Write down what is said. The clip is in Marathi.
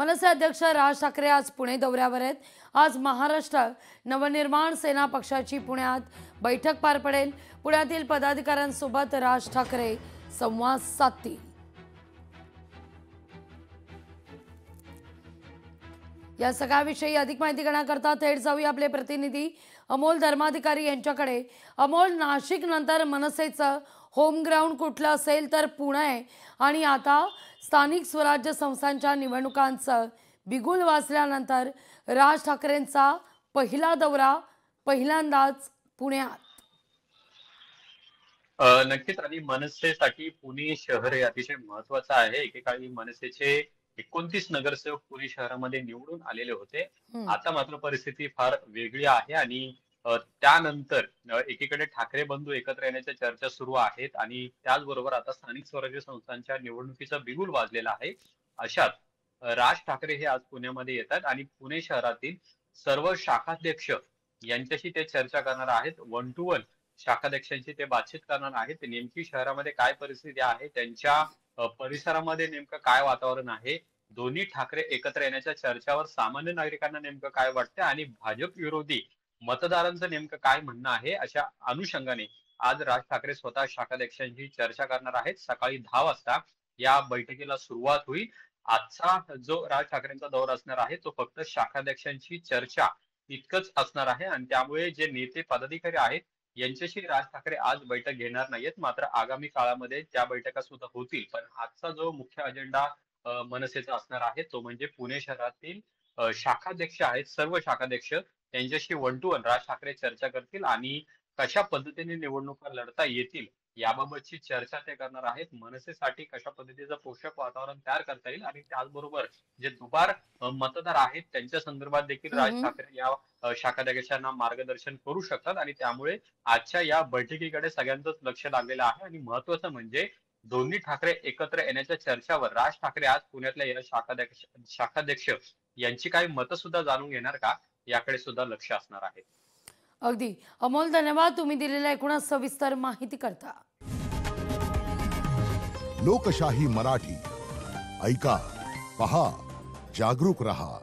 मनसे अध्यक्ष राज ठाकरे आज पुणे दौऱ्यावर आहेत। आज महाराष्ट्र नवनिर्माण सेना पक्षाची पुण्यात बैठक पार पडेल। पुण्यातील पदाधिकाऱ्यांसोबत राज ठाकरे संवाद साधतील। या सगळ्याविषयी अधिक माहिती घेण्याकरता थेट जाऊया आपले प्रतिनिधी अमोल धर्माधिकारी यांच्याकडे। अमोल, नाशिक नंतर मनसेचं होम ग्राउंड कुठलं असेल तर पुणे, आणि आता स्थानिक स्वराज्य संस्थांच्या निवडणुकांचं बिगुल वाजल्यानंतर राज ठाकरेंचा पहिला दौरा पहिल्यांदाच पुण्यात। नक्कीच। आणि मनसेसाठी पुणे शहर हे अतिशय महत्वाचं आहे। एकेकाळी मनसेचे 29 नगरसेवक पुणे शहरामध्ये निवडून आलेले होते। आता मात्र परिस्थिती फार वेगळी आहे आणि त्यानंतर एकीकडे ठाकरे बंधू एकत्र येण्याच्या चर्चा सुरू आहेत आणि त्याचबरोबर आता स्थानिक स्वराज्य संस्थांच्या निवडणुकीचा बिगुल वाजलेला आहे। अशात राज ठाकरे हे आज पुण्यामध्ये येतात आणि पुणे शहरातील सर्व शाखाध्यक्ष यांच्याशी ते चर्चा करणार आहेत। 1 to 1 शाखाध्यक्षांशी ते बातचीत करणार आहेत। नेमकी शहरामध्ये काय परिस्थिती आहे, त्यांच्या परिसरामध्ये नेमकं काय वातावरण आहे, दोन्ही ठाकरे एकत्र येण्याच्या चर्चावर सामान्य नागरिकांना नेमकं काय वाटतं आणि भाजप विरोधी मतदारांचं नेमकं काय म्हणणं आहे, अशा अनुषंगाने आज राज ठाकरे स्वतः शाखाध्यक्षांशी चर्चा करणार आहेत। सकाळी 10 वाजता या बैठकीला सुरुवात होईल। आजचा जो राज ठाकरेंचा दौरा असणार आहे तो फक्त शाखाध्यक्षांची चर्चा इतकंच असणार आहे आणि त्यामुळे जे नेते पदाधिकारी आहेत यांच्याशी राज ठाकरे आज बैठक घेणार नाहीयेत। मात्र आगामी काळामध्ये त्या बैठका सुद्धा होतील। पण आजचा जो मुख्य अजेंडा मनसेचा असणार आहे तो म्हणजे पुणे शहरातील शाखाध्यक्ष आहेत, सर्व शाखाध्यक्ष त्यांच्याशी 1 to 1 राज ठाकरे चर्चा करतील आणि कशा पद्धतीने निवडणुका लढता येतील याबाबतची चर्चा ते करणार आहेत। मनसेसाठी कशा पद्धतीचं पोषक वातावरण तयार करता येईल आणि त्याचबरोबर जे दुबार मतदार आहेत त्यांच्या संदर्भात देखील राज ठाकरे या शाखाध्यक्षांना मार्गदर्शन करू शकतात आणि त्यामुळे आजच्या या बैठकीकडे सगळ्यांचंच लक्ष लागलेलं आहे। आणि महत्वाचं म्हणजे दोन्ही ठाकरे एकत्र येण्याच्या चर्चावर राज ठाकरे आज पुण्यातल्या या शाखाध्यक्ष यांची काही मतं सुद्धा जाणून घेणार का, याकडे सुद्धा लक्ष असणार आहे। अगदी अमोल, धन्यवाद तुम्ही दिलेल्या एकूणच सविस्तर माहिती करता। लोकशाही मराठी ऐका, पहा, जागरूक रहा।